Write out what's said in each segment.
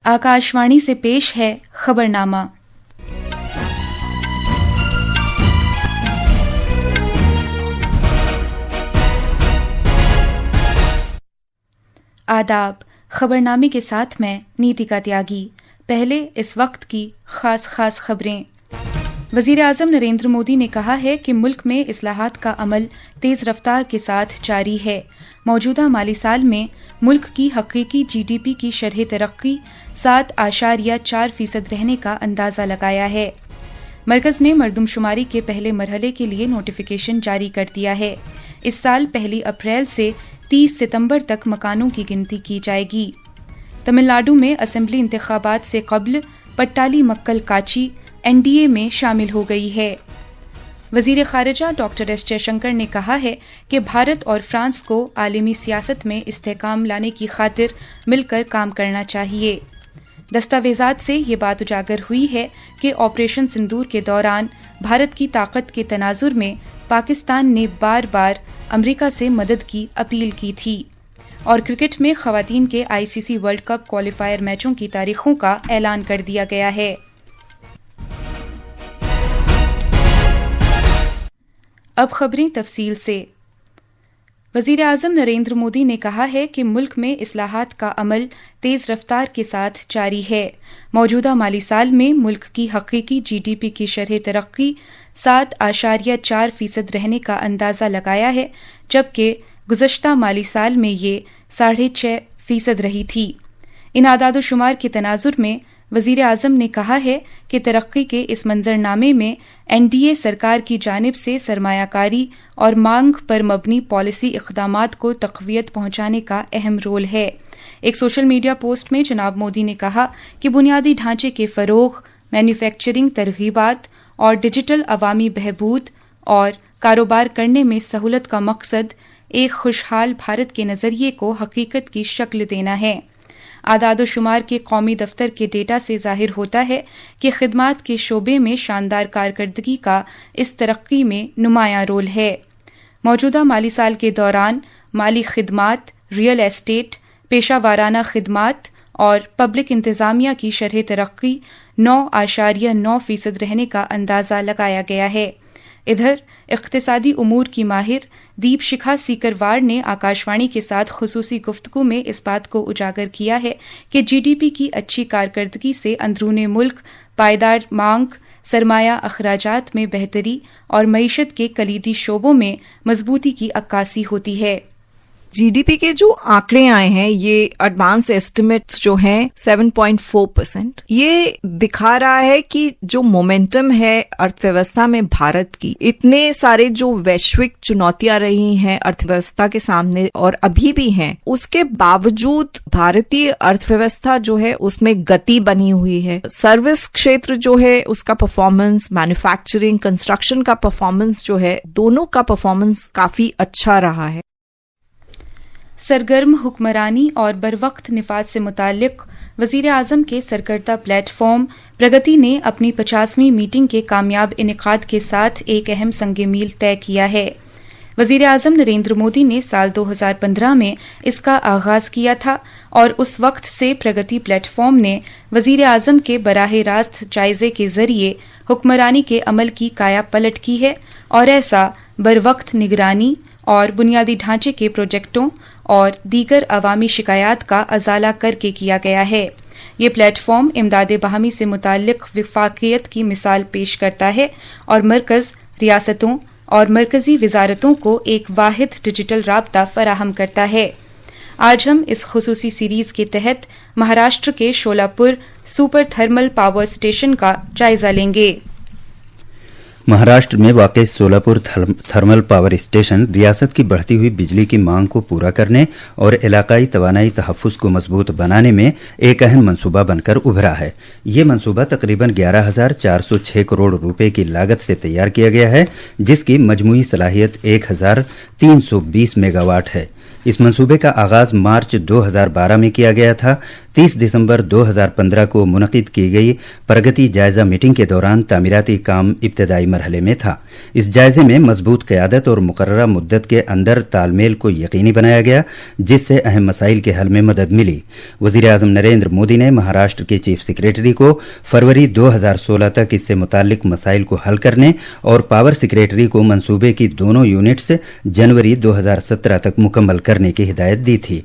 आकाशवाणी से पेश है खबरनामा। आदाब। खबरनामे के साथ मैं नीतिका त्यागी। पहले इस वक्त की खास खबरें। वज़ीर आज़म नरेंद्र मोदी ने कहा है कि मुल्क में इस्लाहात का अमल तेज़ रफ्तार के साथ जारी है। मौजूदा माली साल में मुल्क की हकीकी GDP की शरह तरक्की 7.4% रहने का अंदाज़ा लगाया है। मरकज़ ने मरदमशुमारी के पहले मरहले के लिए नोटिफिकेशन जारी कर दिया है। इस साल 1 अप्रैल से 30 सितंबर तक मकानों की गिनती की जाएगी। तमिलनाडु में असेंबली इंतखाबात से कबल पट्टाली मक्कल काची NDA में शामिल हो गई है। वज़ीर ख़ारिजा डॉक्टर एस जयशंकर ने कहा है कि भारत और फ्रांस को आलमी सियासत में इस्तेहकाम लाने की खातिर मिलकर काम करना चाहिए। दस्तावेज़ात से ये बात उजागर हुई है कि ऑपरेशन सिंदूर के दौरान भारत की ताकत के तनाजुर में पाकिस्तान ने बार बार अमरीका से मदद की अपील की थी। और क्रिकेट में ख़वातीन के ICC वर्ल्ड कप क्वालिफायर मैचों की तारीखों का ऐलान कर दिया गया है। अब खबरें तफसील से। वज़ीर आज़म नरेंद्र मोदी ने कहा है कि मुल्क में इस्लाहात का अमल तेज़ रफ्तार के साथ जारी है। मौजूदा माली साल में मुल्क की हकीकी GDP की शरह तरक्की 7.4% रहने का अंदाज़ा लगाया है, जबकि गुज़श्ता माली साल में ये 6.5% रही थी। इन आदाद-ओ-शुमार के तनाजुर में वज़ीर आज़म ने कहा है कि तरक्की के इस मंजरनामे में NDA सरकार की जानिब से सरमायाकारी और मांग पर मबनी पॉलिसी इक़दामात को तक़वियत पहुंचाने का अहम रोल है। एक सोशल मीडिया पोस्ट में जनाब मोदी ने कहा कि बुनियादी ढांचे के फ़रोग़, मैन्युफैक्चरिंग तरग़ीबात और डिजिटल अवामी बहबूद और कारोबार करने में सहूलत का मकसद एक खुशहाल भारत के नज़रिए को हकीकत की शक्ल देना है। आदाद-ओ-शुमार के कौमी दफ्तर के डेटा से ज़ाहिर होता है कि खिदमात के शोबे में शानदार कारकर्दगी का इस तरक्की में नुमायां रोल है। मौजूदा माली साल के दौरान माली खिदमात, रियल एस्टेट, पेशा वाराना खिदमात और पब्लिक इंतज़ामिया की शरह तरक्की 9.9% रहने का अंदाज़ा लगाया गया है। इधर इक़्तिसादी उमूर की माहिर दीपशिखा सीकरवार ने आकाशवाणी के साथ खुसूसी गुफ्तगू में इस बात को उजागर किया है कि GDP की अच्छी कारकर्दगी से अंदरूने मुल्क पायदार मांग, सरमाया अखराजात में बेहतरी और मईशत के कलीदी शोबों में मजबूती की अक्कासी होती है। GDP के जो आंकड़े आए हैं, ये एडवांस एस्टिमेट्स जो हैं 7.4%, ये दिखा रहा है कि जो मोमेंटम है अर्थव्यवस्था में भारत की, इतने सारे जो वैश्विक चुनौतियां रही हैं अर्थव्यवस्था के सामने और अभी भी हैं, उसके बावजूद भारतीय अर्थव्यवस्था जो है उसमें गति बनी हुई है। सर्विस क्षेत्र जो है उसका परफॉर्मेंस, मैन्युफैक्चरिंग, कंस्ट्रक्शन का परफॉर्मेंस जो है, दोनों का परफॉर्मेंस काफी अच्छा रहा है। सरगर्म हुक्मरानी और बरवक्त निफाज से मुताल्लिक वज़ीर आज़म के सरकर्दा प्लेटफॉर्म प्रगति ने अपनी 50वीं मीटिंग के कामयाब इनेकाद के साथ एक अहम संगे मील तय किया है। वज़ीर आज़म नरेंद्र मोदी ने साल 2015 में इसका आगाज़ किया था और उस वक्त से प्रगति प्लेटफॉर्म ने वज़ीर आज़म के बराह रास्त जायजे के ज़रिए हुक्मरानी के अमल की काया पलट की है और ऐसा बरवक्त निगरानी और बुनियादी ढांचे के प्रोजेक्टों और दीगर अवामी शिकायत का अजाला करके किया गया है। ये प्लेटफॉर्म इमदाद बाहमी से मुताल्लिक विफाकियत की मिसाल पेश करता है और मरकज़, रियासतों और मरकज़ी वज़ारतों को एक वाहिद डिजिटल राब्ता फराहम करता है। आज हम इस खुसूसी सीरीज़ के तहत महाराष्ट्र के Solapur super thermal power station का जायजा लेंगे। महाराष्ट्र में वाक़ सोलापुर थर्मल पावर स्टेशन रियासत की बढ़ती हुई बिजली की मांग को पूरा करने और इलाकाई तवानाई तहफ़्फ़ुज़ को मजबूत बनाने में एक अहम मनसूबा बनकर उभरा है। ये मनसूबा तकरीबन 11,406 करोड़ रुपए की लागत से तैयार किया गया है, जिसकी मजमूई सलाहियत 1,320 मेगावाट है। इस मंसूबे का आगाज मार्च 2012 में किया गया था। 30 दिसंबर 2015 को मुनक़िद की गई प्रगति जायजा मीटिंग के दौरान तामीराती काम इब्तदाई मरहले में था। इस जायजे में मजबूत क़यादत और मुकर्ररा मुद्दत के अंदर तालमेल को यकीनी बनाया गया, जिससे अहम मसाइल के हल में मदद मिली। वज़ीर आज़म नरेंद्र मोदी ने महाराष्ट्र के चीफ सेक्रेटरी को फरवरी 2016 तक इससे मुताल्लिक मसाइल को हल करने और पावर सेक्रेटरी को मंसूबे की दोनों यूनिट्स जनवरी 2017 तक मुकम्मल करने की हिदायत दी थी।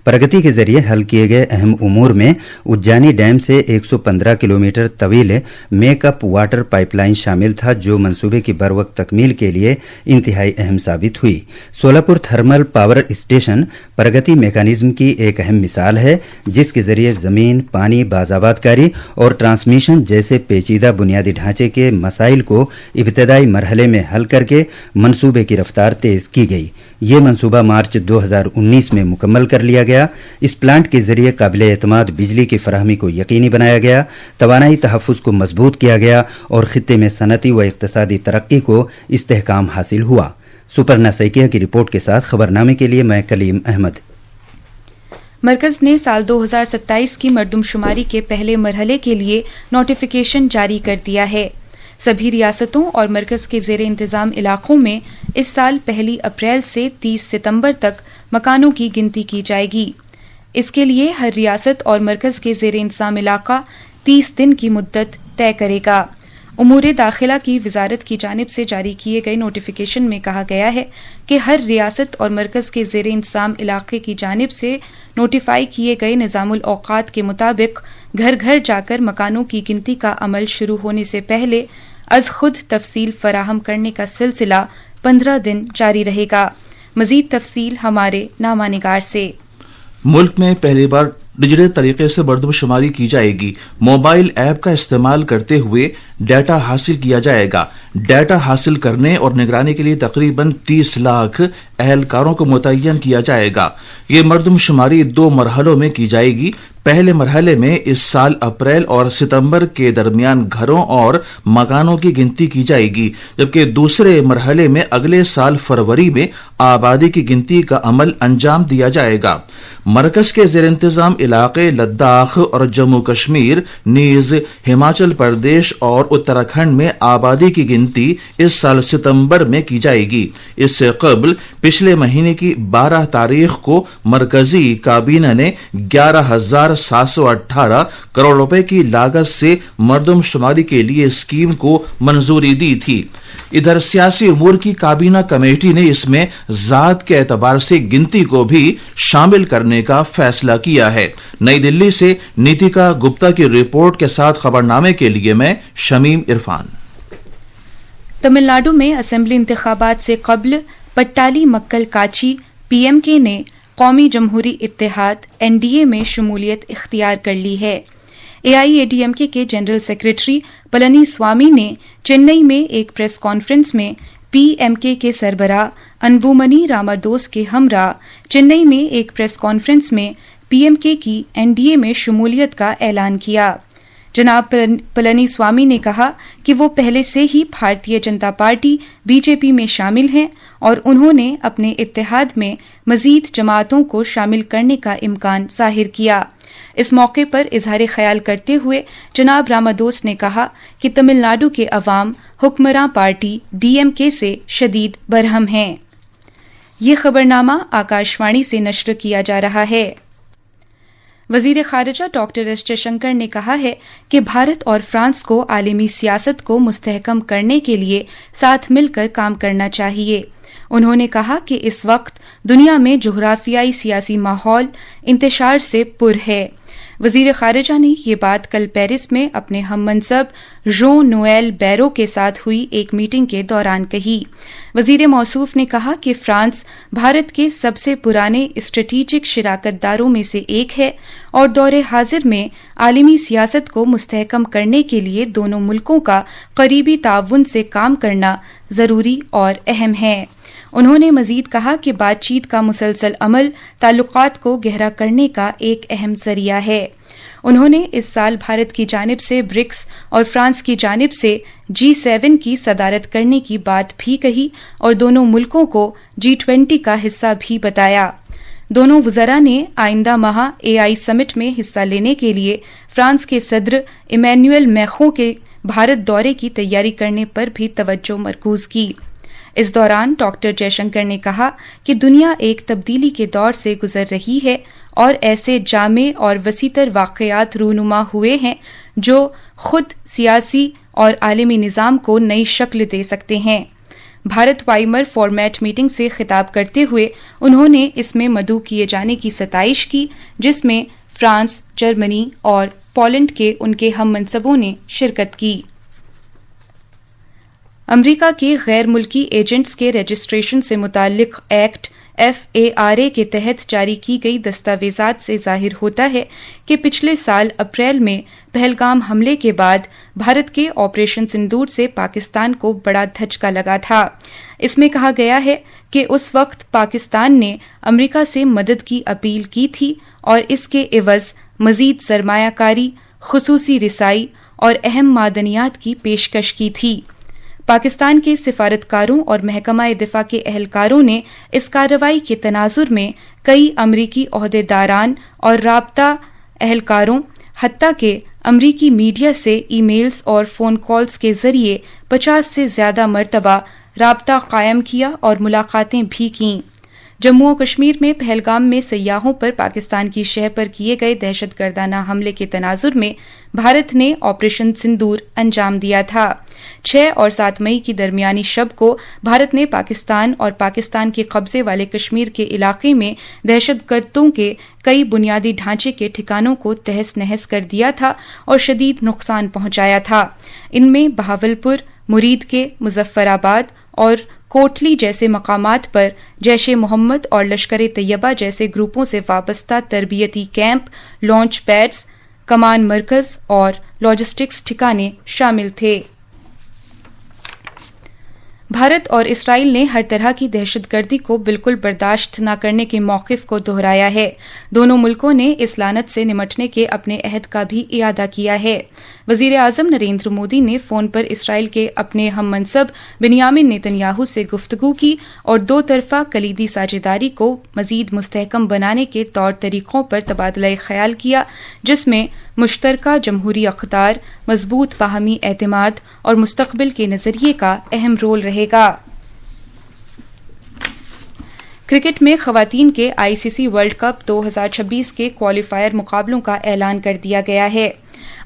प्रगति के जरिए हल किए गए अहम उमूर में उज्जानी डैम से 115 किलोमीटर तवील मेकअप वाटर पाइपलाइन शामिल था, जो मंसूबे की बरवक्त तकमील के लिए इंतहाई अहम साबित हुई। सोलापुर थर्मल पावर स्टेशन प्रगति मेकानिज्म की एक अहम मिसाल है, जिसके जरिए जमीन, पानी, बाज़ाबातकारी और ट्रांसमिशन जैसे पेचीदा बुनियादी ढांचे के मसाइल को इब्तदाई मरहले में हल करके मंसूबे की रफ्तार तेज की गई। ये मंसूबा मार्च 2019 में मुकम्मल कर लिया गया। इस प्लांट के जरिए काबिले एतमाद बिजली की फराहमी को यकीनी बनाया गया, तवानाई तहफ़्फ़ुज़ को मजबूत किया गया और खित्ते में सनती व इक़्तिसादी तरक्की को इस्तेहकाम हासिल हुआ। सुपर्ना सैकिया की रिपोर्ट के साथ खबरनामे के लिए मैं कलीम अहमद। मरकज ने साल 2027 की मरदमशुमारी के पहले मरहले के लिए नोटिफिकेशन जारी कर दिया है। सभी रियासतों और मरकज के ज़ेरे इंतज़ाम इलाकों में इस साल 1 अप्रैल से 30 सितंबर तक मकानों की गिनती की जाएगी। इसके लिए हर रियासत और मरकज के ज़ेरे इंतज़ाम इलाका 30 दिन की मुद्दत तय करेगा। उमूर दाखिला की वजारत की जानिब से जारी किए गए नोटिफिकेशन में कहा गया है कि हर रियासत और मरकज के ज़ेरे इंतज़ाम इलाके की जानिब से नोटिफाई किए गए निज़ामुल औक़ात के मुताबिक घर घर जाकर मकानों की गिनती का अमल शुरू होने से पहले अज खुद तफसील फराहम करने का सिलसिला 15 दिन जारी रहेगा। मजीद तफसील हमारे नामानिगार से। मुल्क में पहली बार डिजिटल तरीके से मरदमशुमारी की जाएगी। मोबाइल ऐप का इस्तेमाल करते हुए डाटा हासिल किया जाएगा। डाटा हासिल करने और निगरानी के लिए तकरीबन 30 लाख अहलकारों को मुतय्यन किया जाएगा। ये मरदमशुमारी 2 मरहलों में की जाएगी। पहले मरहले में इस साल अप्रैल और सितंबर के दरमियान घरों और मकानों की गिनती की जाएगी, जबकि दूसरे मरहले में अगले साल फरवरी में आबादी की गिनती का अमल अंजाम दिया जाएगा। मरकज के ज़ेर इंतज़ाम इलाके लद्दाख और जम्मू कश्मीर नीज हिमाचल प्रदेश और उत्तराखंड में आबादी की गिनती इस साल सितंबर में की जाएगी। इससे कबल पिछले महीने की 12 तारीख को मरकजी काबीना ने 11,718 करोड़ रुपए की लागत से मरदमशुमारी के लिए स्कीम को मंजूरी दी थी। इधर सियासी उमूर की काबीना कमेटी ने इसमें जात के एतबार से गिनती को भी शामिल करने का फैसला किया है। नई दिल्ली से नीतिका गुप्ता की रिपोर्ट के साथ खबरनामे के लिए मैं शमीम इरफान। तमिलनाडु में असेंबली इंतखाबात से कबल पट्टाली मक्कल काची पीएमके ने कौमी जमहूरी इत्तेहाद एनडीए में शमूलियत इख्तियार कर ली है। एआईएडीएमके के जनरल सेक्रेटरी पलनी स्वामी ने चेन्नई में एक प्रेस कॉन्फ्रेंस में पीएमके के सरबराह अनबुमनी रामादोस के हमरा चेन्नई में एक प्रेस कॉन्फ्रेंस में पीएमके की एनडीए में शमूलियत का ऐलान किया। जनाब पलनी स्वामी ने कहा कि वो पहले से ही भारतीय जनता पार्टी बीजेपी में शामिल हैं और उन्होंने अपने इत्तेहाद में मजीद जमातों को शामिल करने का इम्कान जाहिर किया। इस मौके पर इजहार ख्याल करते हुए जनाब रामादोस ने कहा कि तमिलनाडु के अवाम हुक्मरां पार्टी डीएमके से शदीद बरहम हैं। ये खबरनामा आकाशवाणी से नश्र किया जा रहा है। वजीर खारिजा डॉक्टर एस जयशंकर ने कहा है कि भारत और फ्रांस को आलमी सियासत को मुस्तहकम करने के लिए साथ मिलकर काम करना चाहिए। उन्होंने कहा कि इस वक्त दुनिया में जोग्राफियाई सियासी माहौल इंतशार से पुर है। वजीर खारिजा ने ये बात कल पेरिस में अपने हममनसब जोन नोएल बैरो के साथ हुई एक मीटिंग के दौरान कही। वजीर मौसूफ ने कहा कि फ्रांस भारत के सबसे पुराने स्ट्रेटेजिक शिराकतदारों में से एक है और दौरे हाजिर में आलमी सियासत को मुस्तहकम करने के लिए दोनों मुल्कों का करीबी ताउन से काम करना जरूरी और अहम है। उन्होंने मजीद कहा कि बातचीत का मुसलसल अमल ताल्लुकात को गहरा करने का एक अहम जरिया है। उन्होंने इस साल भारत की जानिब से ब्रिक्स और फ्रांस की जानिब से G7 की सदारत करने की बात भी कही और दोनों मुल्कों को G20 का हिस्सा भी बताया। دونوں وزراء نے آئندہ ماہ AI سمٹ میں حصہ لینے کے لیے فرانس کے صدر ایمینوئل میخوں کے بھارت دورے کی تیاری کرنے پر بھی توجہ مرکوز کی۔ اس دوران ڈاکٹر جے شنکر نے کہا کہ دنیا ایک تبدیلی کے دور سے گزر رہی ہے اور ایسے جامع اور وسیع تر واقعات رونما ہوئے ہیں جو خود سیاسی اور عالمی نظام کو نئی شکل دے سکتے ہیں۔ بھارت وائمر فارمیٹ میٹنگ سے خطاب کرتے ہوئے انہوں نے اس میں مدعو کیے جانے کی ستائش کی، جس میں فرانس، جرمنی اور پولینڈ کے ان کے ہم منصبوں نے شرکت کی۔ امریکہ کے غیر ملکی ایجنٹس کے رجسٹریشن سے متعلق ایکٹ FARA کے تحت جاری کی گئی دستاویزات سے ظاہر ہوتا ہے کہ پچھلے سال اپریل میں پہلگام حملے کے بعد بھارت کے آپریشن سندور سے پاکستان کو بڑا دھچکا لگا تھا۔ اس میں کہا گیا ہے کہ اس وقت پاکستان نے امریکہ سے مدد کی اپیل کی تھی اور اس کے عوض مزید سرمایہ کاری، خصوصی رسائی اور اہم معدنیات کی پیشکش کی تھی۔ پاکستان کے سفارتکاروں اور محکمہ دفاع کے اہلکاروں نے اس کارروائی کے تناظر میں کئی امریکی عہدیداران اور رابطہ اہلکاروں، حتیٰ کہ امریکی میڈیا سے ای میلز اور فون کالز کے ذریعے 50 سے زیادہ مرتبہ رابطہ قائم کیا اور ملاقاتیں بھی کیں۔ جموں و کشمیر میں پہلگام میں سیاحوں پر پاکستان کی شہ پر کیے گئے دہشت گردانہ حملے کے تناظر میں بھارت نے آپریشن سندور انجام دیا تھا۔ 6 اور 7 مئی کی درمیانی شب کو بھارت نے پاکستان اور پاکستان کے قبضے والے کشمیر کے علاقے میں دہشت گردوں کے کئی بنیادی ڈھانچے کے ٹھکانوں کو تہس نہس کر دیا تھا اور شدید نقصان پہنچایا تھا۔ ان میں بہاولپور، مرید کے مظفر آباد اور کوٹلی جیسے مقامات پر جیش محمد اور لشکر طیبہ جیسے گروپوں سے وابستہ تربیتی کیمپ، لانچ پیڈز، کمان مرکز اور لاجسٹکس ٹھکانے شامل تھے۔ بھارت اور اسرائیل نے ہر طرح کی دہشت گردی کو بالکل برداشت نہ کرنے کے موقف کو دہرایا ہے۔ دونوں ملکوں نے اس لعنت سے نمٹنے کے اپنے عہد کا بھی اعادہ کیا ہے۔ وزیر اعظم نریندر مودی نے فون پر اسرائیل کے اپنے ہم منصب بنیامن نیتن یاہو سے گفتگو کی اور دو طرفہ کلیدی ساجھیداری کو مزید مستحکم بنانے کے طور طریقوں پر تبادلہ خیال کیا، جس میں مشترکہ جمہوری اقدار، مضبوط باہمی اعتماد اور مستقبل کے نظریے کا اہم رول رہے گا۔ کرکٹ میں خواتین کے ICC ورلڈ کپ 2026 کے کوالیفائر مقابلوں کا اعلان کر دیا گیا ہے۔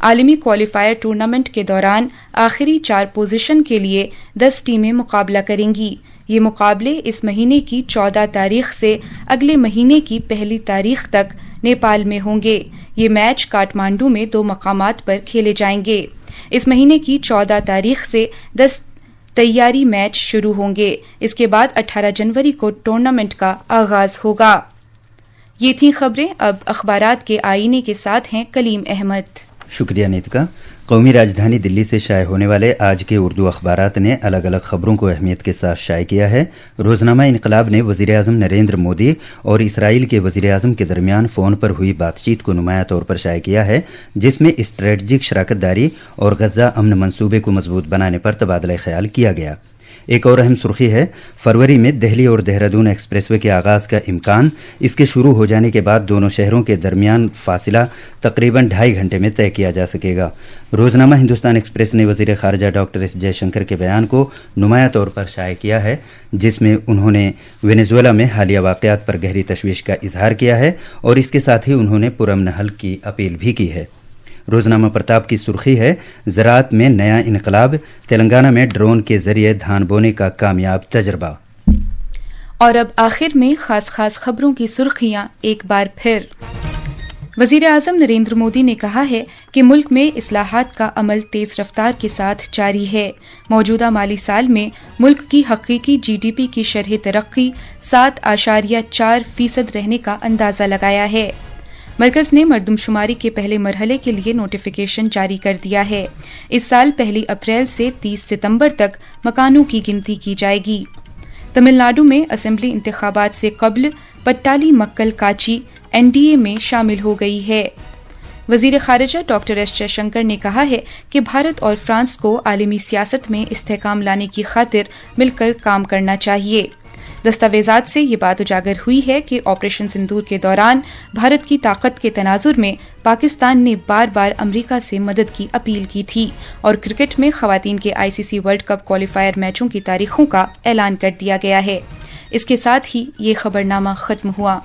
عالمی کوالیفائر ٹورنامنٹ کے دوران آخری 4 پوزیشن کے لیے 10 ٹیمیں مقابلہ کریں گی۔ یہ مقابلے اس مہینے کی 14 تاریخ سے اگلے مہینے کی 1 تاریخ تک نیپال میں ہوں گے۔ یہ میچ کاٹمانڈو میں 2 مقامات پر کھیلے جائیں گے۔ اس مہینے کی 14 تاریخ سے 10 تیاری میچ شروع ہوں گے۔ اس کے بعد 18 جنوری کو ٹورنامنٹ کا آغاز ہوگا۔ یہ تھیں خبریں۔ اب اخبارات کے آئینے کے ساتھ ہیں کلیم احمد۔ شکریہ نیتکا۔ قومی راجدھانی دلی سے شائع ہونے والے آج کے اردو اخبارات نے الگ الگ خبروں کو اہمیت کے ساتھ شائع کیا ہے۔ روزنامہ انقلاب نے وزیر اعظم نریندر مودی اور اسرائیل کے وزیر اعظم کے درمیان فون پر ہوئی بات چیت کو نمایاں طور پر شائع کیا ہے، جس میں اسٹریٹجک شراکت داری اور غزہ امن منصوبے کو مضبوط بنانے پر تبادلہ خیال کیا گیا۔ ایک اور اہم سرخی ہے، فروری میں دہلی اور دہرادون ایکسپریس وے کے آغاز کا امکان۔ اس کے شروع ہو جانے کے بعد دونوں شہروں کے درمیان فاصلہ تقریباً 2.5 گھنٹے میں طے کیا جا سکے گا۔ روزنامہ ہندوستان ایکسپریس نے وزیر خارجہ ڈاکٹر ایس جے شنکر کے بیان کو نمایاں طور پر شائع کیا ہے، جس میں انہوں نے وینیزویلا میں حالیہ واقعات پر گہری تشویش کا اظہار کیا ہے اور اس کے ساتھ ہی انہوں نے پرامن حل کی اپیل بھی کی ہے۔ روزنامہ پرتاپ کی سرخی ہے، زراعت میں نیا انقلاب، تلنگانہ میں ڈرون کے ذریعے دھان بونے کا کامیاب تجربہ۔ اور اب آخر میں خاص خبروں کی سرخیاں ایک بار پھر۔ وزیر اعظم نریندر مودی نے کہا ہے کہ ملک میں اصلاحات کا عمل تیز رفتار کے ساتھ جاری ہے۔ موجودہ مالی سال میں ملک کی حقیقی GDP کی شرح ترقی 7.4% رہنے کا اندازہ لگایا ہے۔ مرکز نے مردم شماری کے پہلے مرحلے کے لیے نوٹیفیکیشن جاری کر دیا ہے۔ اس سال 1 اپریل سے 30 ستمبر تک مکانوں کی گنتی کی جائے گی۔ تمل ناڈو میں اسمبلی انتخابات سے قبل پٹالی مکل کاچی NDA میں شامل ہو گئی ہے۔ وزیر خارجہ ڈاکٹر ایس جے شنکر نے کہا ہے کہ بھارت اور فرانس کو عالمی سیاست میں استحکام لانے کی خاطر مل کر کام کرنا چاہیے۔ دستاویزات سے یہ بات اجاگر ہوئی ہے کہ آپریشن سندور کے دوران بھارت کی طاقت کے تناظر میں پاکستان نے بار بار امریکہ سے مدد کی اپیل کی تھی اور کرکٹ میں خواتین کے ICC ورلڈ کپ کوالیفائر میچوں کی تاریخوں کا اعلان کر دیا گیا ہے۔ اس کے ساتھ ہی یہ خبرنامہ ختم ہوا۔